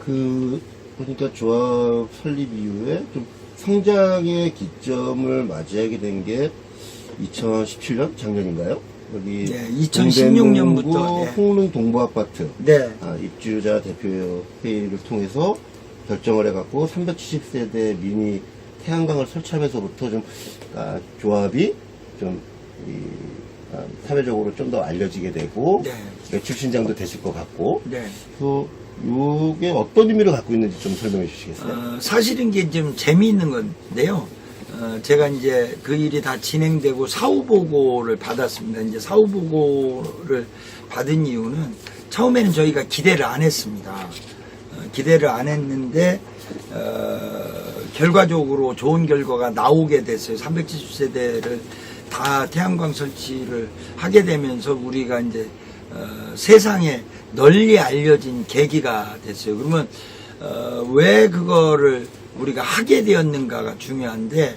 그러니까 조합 설립 이후에 좀 성장의 기점을 맞이하게 된 게 2017년 작년인가요? 여기 네, 2016년부터 홍릉 동부아파트 네. 입주자 대표 회의를 통해서 결정을 해갖고 370세대 미니 태양광을 설치하면서부터 좀 조합이 좀 사회적으로 좀 더 알려지게 되고 네. 매출 신장도 되실 것 같고 네. 이게 어떤 의미를 갖고 있는지 좀 설명해 주시겠어요? 사실은 이게 좀 재미있는 건데요. 제가 이제 그 일이 다 진행되고 사후보고를 받았습니다. 이제 사후보고를 받은 이유는 처음에는 저희가 기대를 안 했습니다. 기대를 안 했는데, 결과적으로 좋은 결과가 나오게 됐어요. 370세대를 다 태양광 설치를 하게 되면서 우리가 이제, 세상에 널리 알려진 계기가 됐어요. 그러면, 왜 그거를 우리가 하게 되었는가가 중요한데,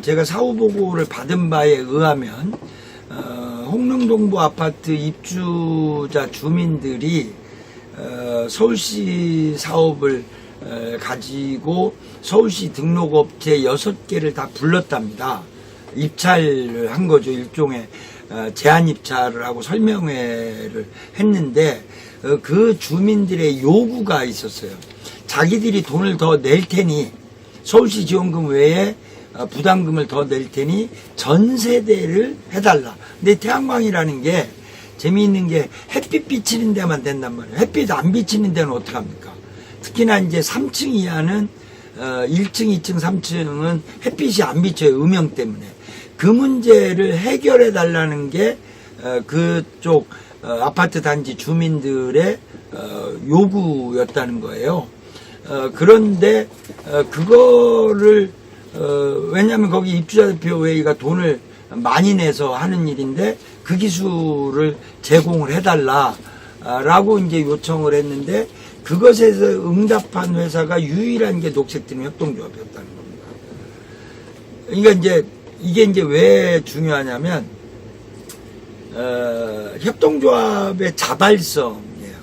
제가 사후보고를 받은 바에 의하면 홍릉동부 아파트 입주자 주민들이 서울시 사업을 가지고 서울시 등록업체 6개를 다 불렀답니다. 입찰을 한 거죠. 일종의 제안 입찰을 하고 설명회를 했는데 그 주민들의 요구가 있었어요. 자기들이 돈을 더 낼 테니 서울시 지원금 외에 부담금을 더 낼 테니 전 세대를 해달라. 근데 태양광이라는 게 재미있는 게 햇빛 비치는 데만 된단 말이에요. 햇빛 안 비치는 데는 어떡합니까? 특히나 이제 3층 이하는 1층, 2층, 3층은 햇빛이 안 비쳐요. 음영 때문에. 그 문제를 해결해 달라는 게 그쪽 아파트 단지 주민들의 요구였다는 거예요. 그런데 그거를 왜냐하면 거기 입주자 대표 회의가 돈을 많이 내서 하는 일인데 그 기술을 제공을 해달라라고 이제 요청을 했는데 그것에서 응답한 회사가 유일한 게 녹색팀 협동조합이었다는 겁니다. 그러니까 이제 이게 이제 왜 중요하냐면 협동조합의 자발성이에요.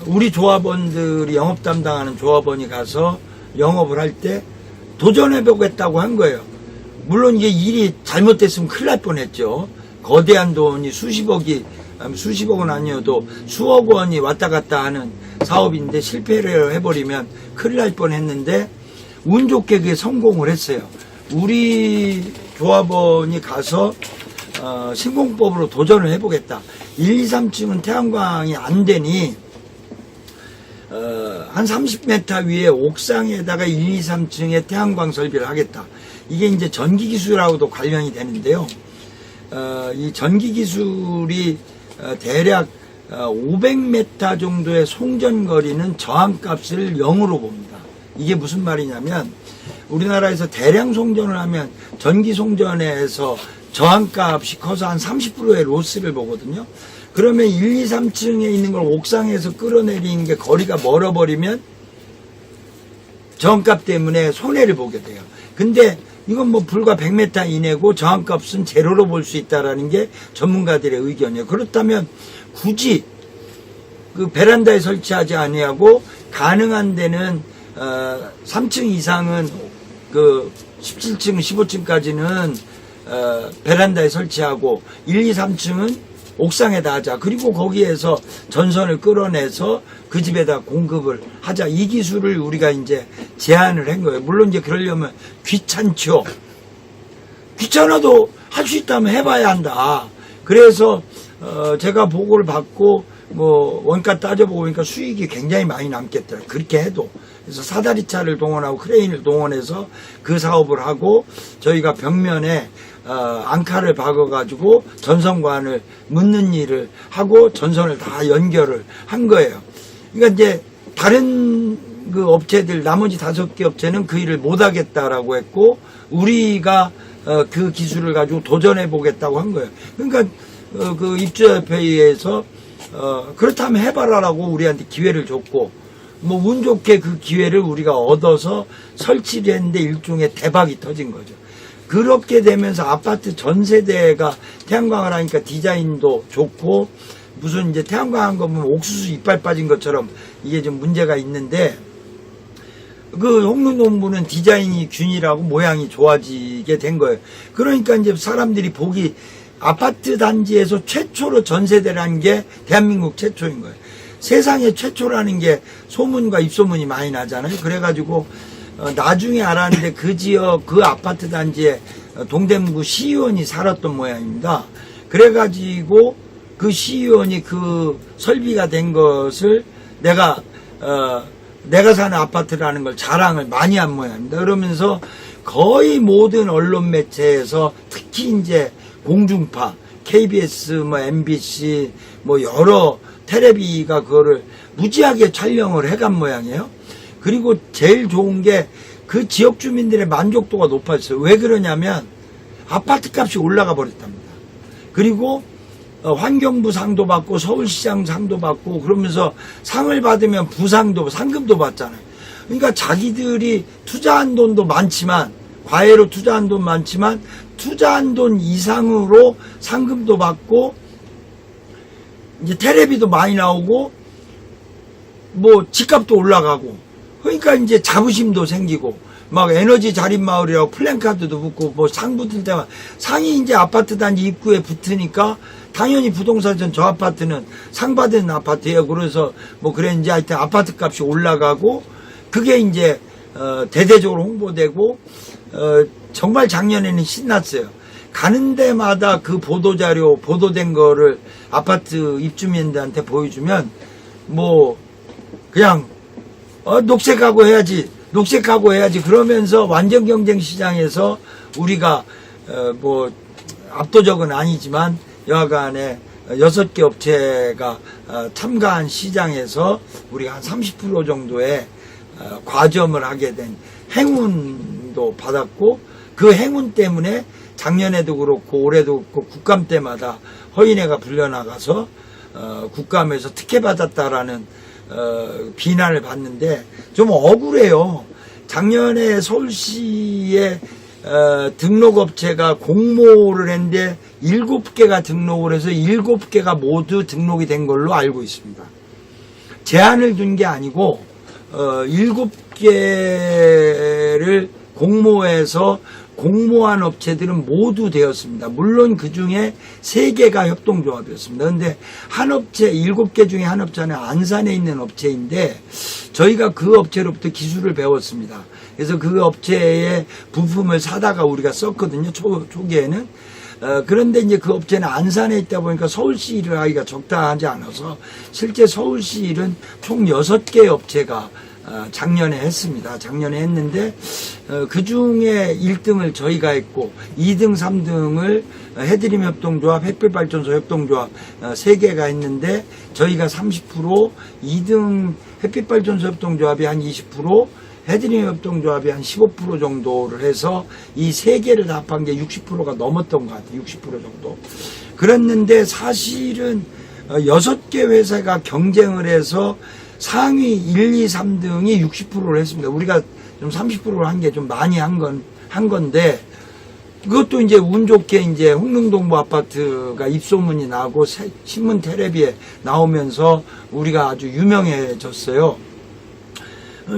우리 조합원들이 영업 담당하는 조합원이 가서 영업을 할 때 도전해보겠다고 한 거예요. 물론 이게 일이 잘못됐으면 큰일 날 뻔했죠. 거대한 돈이 수십억은 아니어도 수억 원이 왔다 갔다 하는 사업인데 실패를 해버리면 큰일 날 뻔했는데 운 좋게 그게 성공을 했어요. 우리 조합원이 가서 신공법으로 도전을 해보겠다. 1, 2, 3층은 태양광이 안 되니 한 30m 위에 옥상에다가 1, 2, 3층에 태양광 설비를 하겠다. 이게 이제 전기 기술하고도 관련이 되는데요. 이 전기 기술이 대략 500m 정도의 송전거리는 저항값을 0으로 봅니다. 이게 무슨 말이냐면 우리나라에서 대량 송전을 하면 전기 송전에서 저항값이 커서 한 30%의 로스를 보거든요. 그러면 1, 2, 3층에 있는 걸 옥상에서 끌어내리는 게 거리가 멀어버리면 저항값 때문에 손해를 보게 돼요. 근데 이건 뭐 불과 100m 이내고 저항값은 제로로 볼 수 있다라는 게 전문가들의 의견이에요. 그렇다면 굳이 그 베란다에 설치하지 아니하고 가능한 데는 3층 이상은 그 17층, 15층까지는 베란다에 설치하고 1, 2, 3층은 옥상에다 하자. 그리고 거기에서 전선을 끌어내서 그 집에다 공급을 하자. 이 기술을 우리가 이제 제안을 한 거예요. 물론 이제 그러려면 귀찮죠. 귀찮아도 할 수 있다면 해봐야 한다. 그래서 제가 보고를 받고 뭐 원가 따져보고 보니까 수익이 굉장히 많이 남겠더라. 그렇게 해도. 그래서 사다리차를 동원하고 크레인을 동원해서 그 사업을 하고 저희가 벽면에 앙카를 박아가지고 전선관을 묻는 일을 하고 전선을 다 연결을 한 거예요. 그러니까 이제 다른 그 업체들 나머지 5개 업체는 그 일을 못하겠다라고 했고 우리가 그 기술을 가지고 도전해 보겠다고 한 거예요. 그러니까 그 입주협회에서 그렇다면 해봐라라고 우리한테 기회를 줬고 뭐 운 좋게 그 기회를 우리가 얻어서 설치를 했는데 일종의 대박이 터진 거죠. 그렇게 되면서 아파트 전 세대가 태양광을 하니까 디자인도 좋고 무슨 이제 태양광 거 보면 옥수수 이빨 빠진 것처럼 이게 좀 문제가 있는데, 그 홍릉동부는 디자인이 균일하고 모양이 좋아지게 된 거예요. 그러니까 이제 사람들이 보기, 아파트 단지에서 최초로 전세대라는 게 대한민국 최초인 거예요. 세상에 최초라는 게 소문과 입소문이 많이 나잖아요. 그래가지고 나중에 알았는데 그 지역 그 아파트 단지에 동대문구 시의원이 살았던 모양입니다. 그래가지고 그 시의원이 그 설비가 된 것을 내가 사는 아파트라는 걸 자랑을 많이 한 모양입니다. 그러면서 거의 모든 언론 매체에서 특히 이제 공중파, KBS, 뭐 MBC, 뭐 여러 텔레비가 그거를 무지하게 촬영을 해간 모양이에요. 그리고 제일 좋은 게 그 지역 주민들의 만족도가 높아졌어요. 왜 그러냐면 아파트 값이 올라가 버렸답니다. 그리고 환경부 상도 받고 서울시장 상도 받고 그러면서 상을 받으면 부상도 상금도 받잖아요. 그러니까 자기들이 투자한 돈도 많지만 과외로 투자한 돈 많지만 투자한 돈 이상으로 상금도 받고 이제 텔레비도 많이 나오고 뭐 집값도 올라가고 그러니까 이제 자부심도 생기고 막 에너지 자립마을이라고 플랜카드도 붙고 뭐 상 붙을 때만 상이 이제 아파트 단지 입구에 붙으니까 당연히 부동산전 저 아파트는 상 받은 아파트예요. 그래서 뭐 그랬는지 하여튼 아파트 값이 올라가고 그게 이제 대대적으로 홍보되고 정말 작년에는 신났어요. 가는 데마다 그 보도자료 보도된 거를 아파트 입주민들한테 보여주면 뭐 그냥 녹색하고 해야지 그러면서 완전 경쟁 시장에서 우리가 뭐 압도적은 아니지만 여하간에 6개 업체가 참가한 시장에서 우리가 한 30% 정도의 과점을 하게 된 행운도 받았고 그 행운 때문에 작년에도 그렇고 올해도 그렇고 국감 때마다 허인회가 불려나가서 국감에서 특혜 받았다라는 비난을 받는데 좀 억울해요. 작년에 서울시에 등록업체가 공모를 했는데 7개가 등록을 해서 7개가 모두 등록이 된 걸로 알고 있습니다. 제한을 둔 게 아니고 7개를 공모해서 공모한 업체들은 모두 되었습니다. 물론 그 중에 3개가 협동조합이었습니다. 그런데 한 업체, 7개 중에 한 업체는 안산에 있는 업체인데 저희가 그 업체로부터 기술을 배웠습니다. 그래서 그 업체의 부품을 사다가 우리가 썼거든요. 초기에는. 그런데 이제 그 업체는 안산에 있다 보니까 서울시 일을 하기가 적당하지 않아서 실제 서울시 일은 총 6개의 업체가 작년에 했습니다. 작년에 했는데 그 중에 1등을 저희가 했고 2등, 3등을 해드림 협동조합, 햇빛발전소 협동조합 3개가 했는데 저희가 30%, 2등 햇빛발전소 협동조합이 한 20%, 해드림 협동조합이 한 15% 정도를 해서 이 3개를 다 합한 게 60%가 넘었던 것 같아요. 60% 정도. 그랬는데 사실은 6개 회사가 경쟁을 해서 상위 1, 2, 3등이 60%를 했습니다. 우리가 좀 30%를 한 게 좀 많이 한 건데, 그것도 이제 운 좋게 이제 홍릉동부 아파트가 입소문이 나고 신문 텔레비에 나오면서 우리가 아주 유명해졌어요.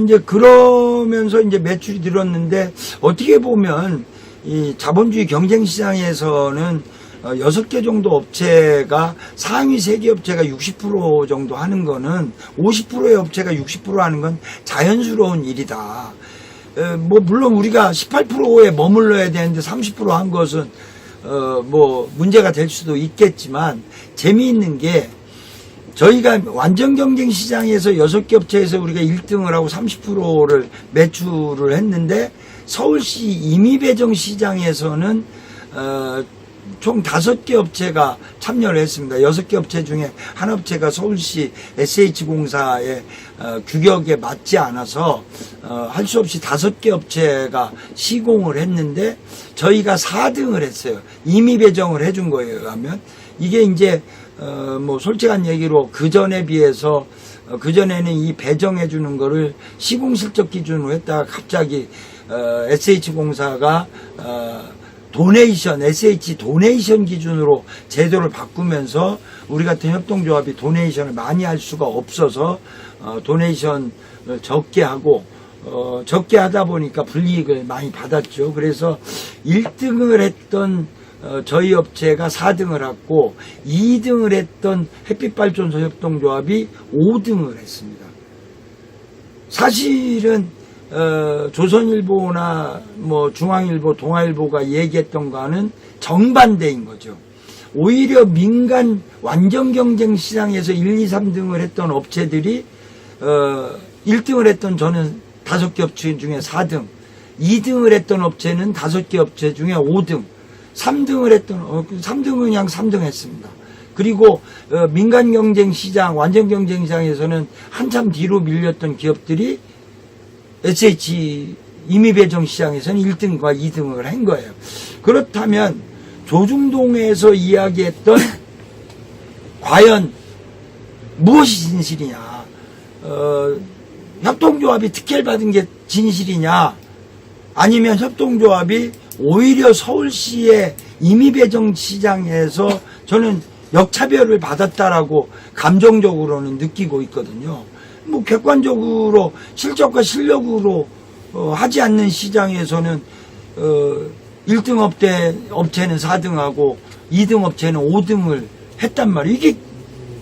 이제 그러면서 이제 매출이 늘었는데, 어떻게 보면 이 자본주의 경쟁 시장에서는 6개 정도 업체가 상위 3개 업체가 60% 정도 하는 거는 50%의 업체가 60% 하는 건 자연스러운 일이다. 뭐 물론 우리가 18%에 머물러야 되는데 30% 한 것은 뭐 문제가 될 수도 있겠지만 재미있는 게 저희가 완전 경쟁 시장에서 6개 업체에서 우리가 1등을 하고 30%를 매출을 했는데 서울시 임의배정 시장에서는 총 5개 업체가 참여를 했습니다. 6개 업체 중에 한 업체가 서울시 SH공사의 규격에 맞지 않아서 할 수 없이 5개 업체가 시공을 했는데 저희가 4등을 했어요. 임의 배정을 해준 거예요. 하면 이게 이제 뭐 솔직한 얘기로 그 전에 비해서 그 전에는 이 배정해 주는 거를 시공 실적 기준으로 했다가 갑자기 SH공사가 도네이션, SH 도네이션 기준으로 제도를 바꾸면서 우리 같은 협동조합이 도네이션을 많이 할 수가 없어서 도네이션을 적게 하고 적게 하다 보니까 불이익을 많이 받았죠. 그래서 1등을 했던 저희 업체가 4등을 했고 2등을 했던 햇빛발전소 협동조합이 5등을 했습니다. 사실은 조선일보나 뭐 중앙일보, 동아일보가 얘기했던 거는 정반대인 거죠. 오히려 민간 완전 경쟁 시장에서 1, 2, 3등을 했던 업체들이 1등을 했던 저는 5개 업체 중에 4등, 2등을 했던 업체는 5개 업체 중에 5등, 3등을 했던 3등은 그냥 3등 했습니다. 그리고 민간 경쟁 시장, 완전 경쟁 시장에서는 한참 뒤로 밀렸던 기업들이 SH 임의배정 시장에서는 1등과 2등을 한 거예요. 그렇다면 조중동에서 이야기했던 과연 무엇이 진실이냐, 협동조합이 특혜를 받은 게 진실이냐, 아니면 협동조합이 오히려 서울시의 임의배정 시장에서 저는 역차별을 받았다라고 감정적으로는 느끼고 있거든요. 뭐 객관적으로 실적과 실력으로 하지 않는 시장에서는 1등 업체는 4등하고 2등 업체는 5등을 했단 말이에요. 이게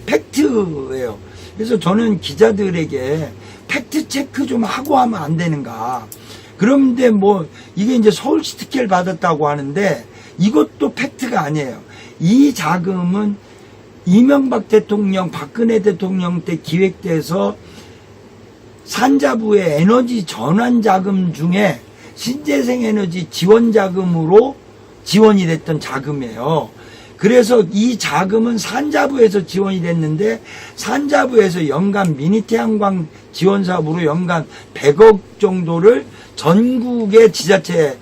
팩트예요. 그래서 저는 기자들에게 팩트 체크 좀 하고 하면 안 되는가. 그런데 뭐 이게 이제 서울시 특혜를 받았다고 하는데 이것도 팩트가 아니에요. 이 자금은 이명박 대통령, 박근혜 대통령 때 기획돼서 산자부의 에너지 전환 자금 중에 신재생 에너지 지원 자금으로 지원이 됐던 자금이에요. 그래서 이 자금은 산자부에서 지원이 됐는데 산자부에서 연간 미니 태양광 지원 사업으로 연간 100억 정도를 전국의 지자체에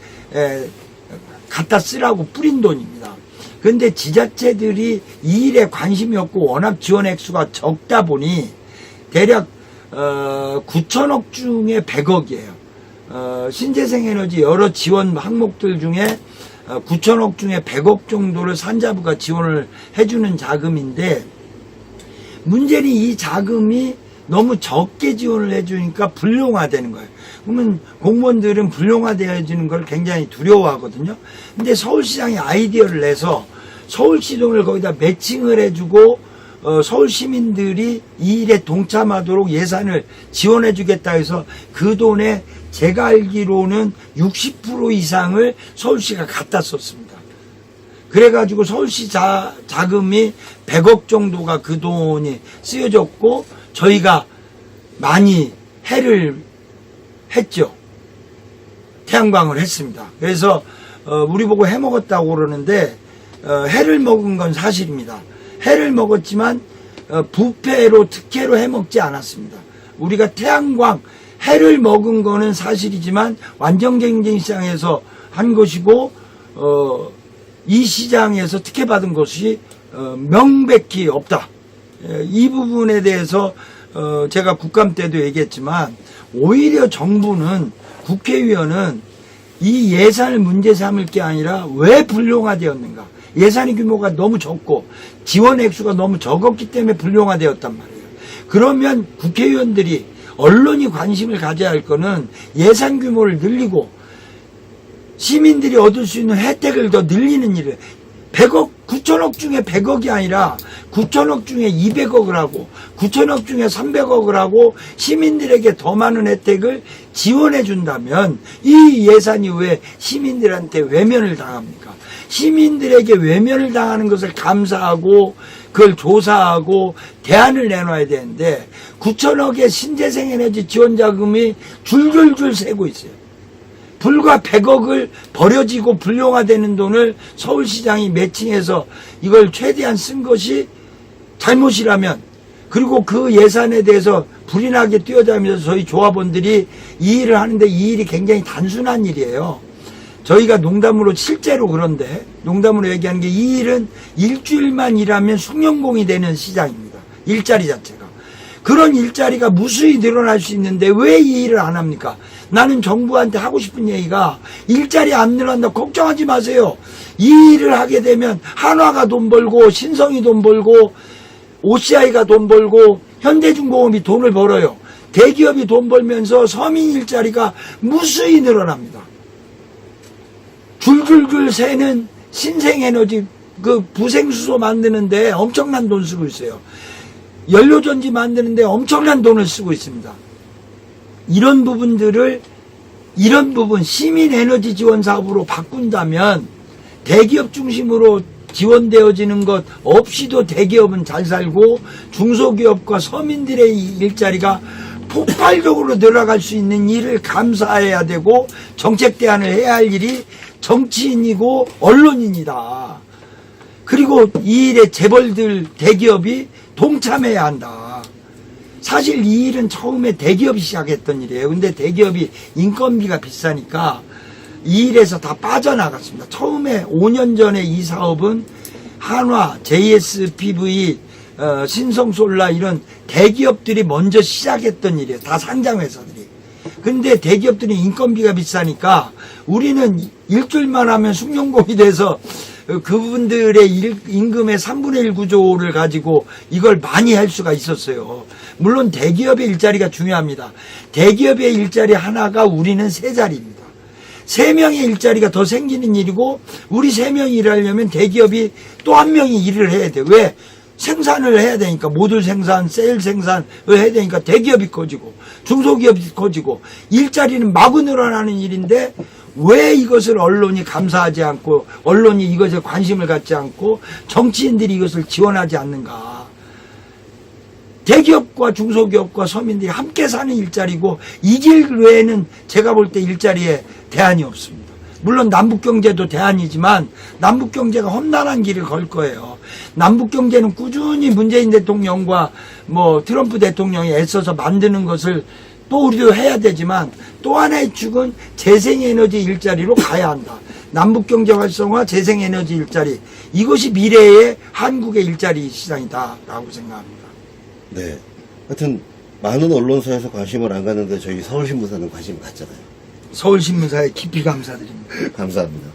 갖다 쓰라고 뿌린 돈입니다. 그런데 지자체들이 이 일에 관심이 없고 워낙 지원 액수가 적다 보니 대략 9천억 중에 100억이에요. 신재생에너지 여러 지원 항목들 중에 9천억 중에 100억 정도를 산자부가 지원을 해주는 자금인데, 문제는 이 자금이 너무 적게 지원을 해주니까 불용화되는 거예요. 그러면 공무원들은 불용화되어지는 걸 굉장히 두려워하거든요. 근데 서울시장이 아이디어를 내서 서울시 돈을 거기다 매칭을 해주고 서울 시민들이 이 일에 동참하도록 예산을 지원해 주겠다 해서 그 돈에 제가 알기로는 60% 이상을 서울시가 갖다 썼습니다. 그래가지고 서울시 자금이 100억 정도가 그 돈이 쓰여졌고 저희가 많이 해를 했죠. 태양광을 했습니다. 그래서 우리 보고 해 먹었다고 그러는데 해를 먹은 건 사실입니다. 해를 먹었지만 부패로 특혜로 해먹지 않았습니다. 우리가 태양광 해를 먹은 거는 사실이지만 완전 경쟁 시장에서 한 것이고 이 시장에서 특혜받은 것이 명백히 없다. 이 부분에 대해서 제가 국감 때도 얘기했지만 오히려 정부는, 국회의원은 이 예산을 문제 삼을 게 아니라 왜 불용화되었는가. 예산의 규모가 너무 적고 지원 액수가 너무 적었기 때문에 불용화되었단 말이에요. 그러면 국회의원들이, 언론이 관심을 가져야 할 거는 예산 규모를 늘리고 시민들이 얻을 수 있는 혜택을 더 늘리는 일을, 100억, 9천억 중에 100억이 아니라 9천억 중에 200억을 하고 9천억 중에 300억을 하고 시민들에게 더 많은 혜택을 지원해 준다면 이 예산이 왜 시민들한테 외면을 당합니까? 시민들에게 외면을 당하는 것을 감사하고 그걸 조사하고 대안을 내놔야 되는데 9천억의 신재생에너지 지원자금이 줄줄줄 새고 있어요. 불과 100억을 버려지고 불용화되는 돈을 서울시장이 매칭해서 이걸 최대한 쓴 것이 잘못이라면, 그리고 그 예산에 대해서 불이 나게 뛰어다니면서 저희 조합원들이 이 일을 하는데 이 일이 굉장히 단순한 일이에요. 저희가 농담으로, 실제로 그런데 농담으로 얘기하는 게 이 일은 일주일만 일하면 숙련공이 되는 시장입니다. 일자리 자체가. 그런 일자리가 무수히 늘어날 수 있는데 왜 이 일을 안 합니까? 나는 정부한테 하고 싶은 얘기가 일자리 안 늘어난다 걱정하지 마세요. 이 일을 하게 되면 한화가 돈 벌고 신성이 돈 벌고 OCI가 돈 벌고 현대중공업이 돈을 벌어요. 대기업이 돈 벌면서 서민 일자리가 무수히 늘어납니다. 줄줄줄 새는 신생에너지 그 부생수소 만드는데 엄청난 돈 쓰고 있어요. 연료전지 만드는데 엄청난 돈을 쓰고 있습니다. 이런 부분 시민에너지 지원 사업으로 바꾼다면 대기업 중심으로 지원되어지는 것 없이도 대기업은 잘 살고 중소기업과 서민들의 일자리가 폭발적으로 늘어갈 수 있는 일을 감사해야 되고 정책 대안을 해야 할 일이 정치인이고 언론인이다. 그리고 이 일에 재벌들 대기업이 동참해야 한다. 사실 이 일은 처음에 대기업이 시작했던 일이에요. 근데 대기업이 인건비가 비싸니까 이 일에서 다 빠져나갔습니다. 처음에 5년 전에 이 사업은 한화, JSPV, 신성솔라 이런 대기업들이 먼저 시작했던 일이에요. 다 상장회사들이. 근데 대기업들이 인건비가 비싸니까 우리는 일줄만 하면 숭늉공이 돼서 그분들의 임금의 3분의 1 구조를 가지고 이걸 많이 할 수가 있었어요. 물론 대기업의 일자리가 중요합니다. 대기업의 일자리 하나가 우리는 3자리입니다. 3명의 일자리가 더 생기는 일이고 우리 3명이 일하려면 대기업이 또 1명이 일을 해야 돼요. 왜? 생산을 해야 되니까 모듈 생산, 셀 생산을 해야 되니까 대기업이 커지고 중소기업이 커지고 일자리는 마구 늘어나는 일인데 왜 이것을 언론이 감사하지 않고 언론이 이것에 관심을 갖지 않고 정치인들이 이것을 지원하지 않는가. 대기업과 중소기업과 서민들이 함께 사는 일자리고 이 길 외에는 제가 볼 때 일자리에 대안이 없습니다. 물론 남북경제도 대안이지만 남북경제가 험난한 길을 걸 거예요. 남북경제는 꾸준히 문재인 대통령과 뭐 트럼프 대통령이 애써서 만드는 것을 또 우리도 해야 되지만 또 하나의 축은 재생에너지 일자리로 가야 한다. 남북경제 활성화, 재생에너지 일자리 이것이 미래의 한국의 일자리 시장이다라고 생각합니다. 네. 하여튼 많은 언론사에서 관심을 안 갖는데 저희 서울신문사는 관심 갖잖아요. 서울신문사에 깊이 감사드립니다. 감사합니다.